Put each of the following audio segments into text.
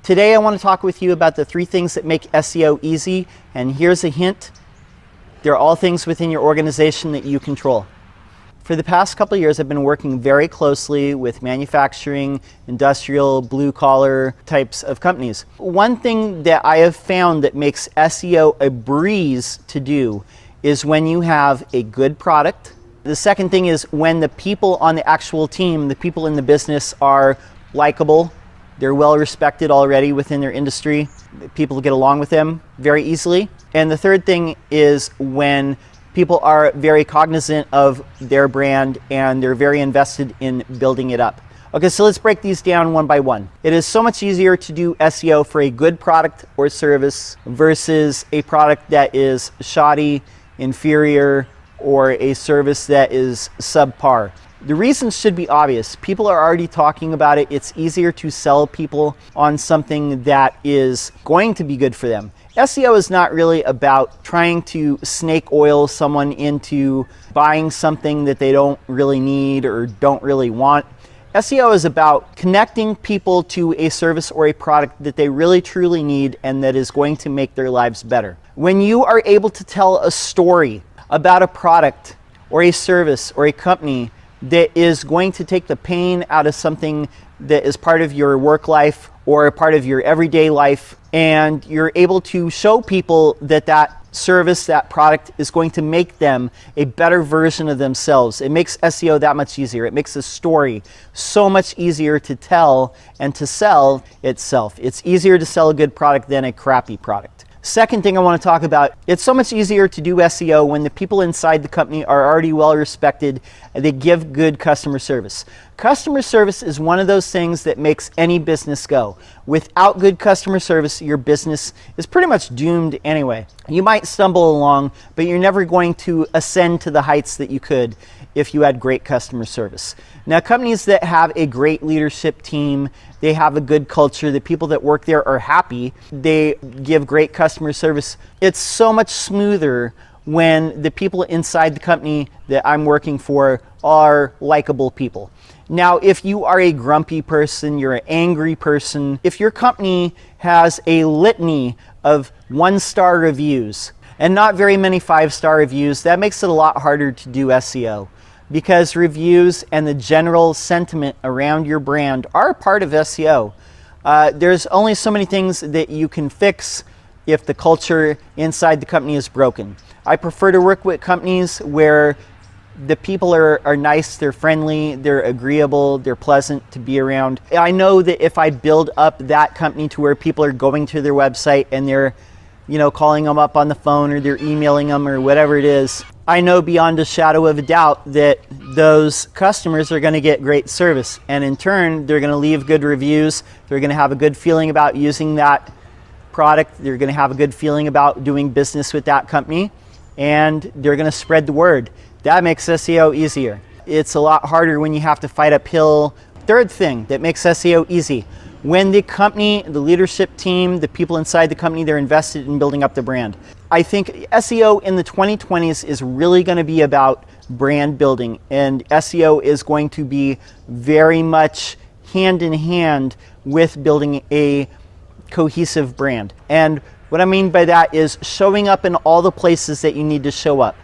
Today I want to talk with you about the 3 things that make SEO easy, and here's a hint. They're all things within your organization that you control. For the past couple of years, I've been working very closely with manufacturing, industrial, blue-collar types of companies. One thing that I have found that makes SEO a breeze to do is when you have a good product. The second thing is when the people on the actual team, the people in the business, are likable. They're well respected already within their industry. People get along with them very easily. And the third thing is when people are very cognizant of their brand and they're very invested in building it up. Okay, so let's break these down one by one. It is so much easier to do SEO for a good product or service versus a product that is shoddy, inferior, or a service that is subpar. The reasons should be obvious. People are already talking about it. It's easier to sell people on something that is going to be good for them. SEO is not really about trying to snake oil someone into buying something that they don't really need or don't really want. SEO is about connecting people to a service or a product that they really truly need and that is going to make their lives better. When you are able to tell a story about a product or a service or a company that is going to take the pain out of something that is part of your work life or a part of your everyday life, and you're able to show people that that service, that product is going to make them a better version of themselves. It makes SEO that much easier. It makes a story so much easier to tell and to sell itself. It's easier to sell a good product than a crappy product. Second thing I want to talk about, it's so much easier to do SEO when the people inside the company are already well respected and they give good customer service. Customer service is one of those things that makes any business go. Without good customer service, your business is pretty much doomed anyway. You might stumble along, but you're never going to ascend to the heights that you could if you had great customer service. Now, companies that have a great leadership team, they have a good culture, the people that work there are happy, they give great customer service. It's so much smoother when the people inside the company that I'm working for are likable people. Now, if you are a grumpy person, you're an angry person, if your company has a litany of 1-star reviews and not very many 5-star reviews, that makes it a lot harder to do SEO, because reviews and the general sentiment around your brand are part of SEO. There's only so many things that you can fix if the culture inside the company is broken. I prefer to work with companies where the people are nice, they're friendly, they're agreeable, they're pleasant to be around. I know that if I build up that company to where people are going to their website and they're, calling them up on the phone or they're emailing them or whatever it is, I know beyond a shadow of a doubt that those customers are going to get great service. And in turn, they're going to leave good reviews. They're going to have a good feeling about using that product. They're going to have a good feeling about doing business with that company. And they're going to spread the word. That makes SEO easier. It's a lot harder when you have to fight uphill. Third thing that makes SEO easy, when the company, the leadership team, the people inside the company, they're invested in building up the brand. I think SEO in the 2020s is really going to be about brand building, and SEO is going to be very much hand in hand with building a cohesive brand. And what I mean by that is showing up in all the places that you need to show up.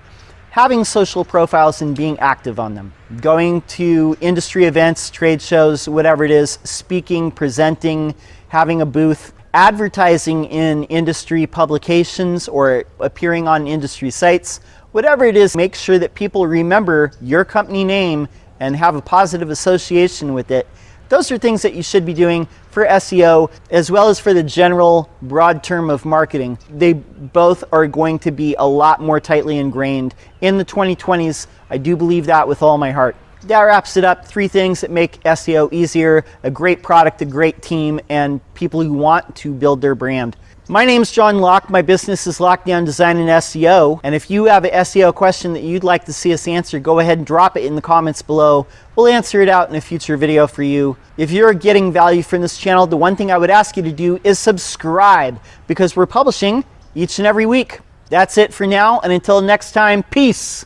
Having social profiles and being active on them. Going to industry events, trade shows, whatever it is, speaking, presenting, having a booth, advertising in industry publications or appearing on industry sites. Whatever it is, make sure that people remember your company name and have a positive association with it. Those are things that you should be doing for SEO as well as for the general broad term of marketing. They both are going to be a lot more tightly ingrained in the 2020s. I do believe that with all my heart. That wraps it up. 3 things that make SEO easier: a great product, a great team, and people who want to build their brand. My name's John Locke. My business is Lockedown Design and SEO. And if you have an SEO question that you'd like to see us answer, go ahead and drop it in the comments below. We'll answer it out in a future video for you. If you're getting value from this channel, the one thing I would ask you to do is subscribe, because we're publishing each and every week. That's it for now, and until next time, peace.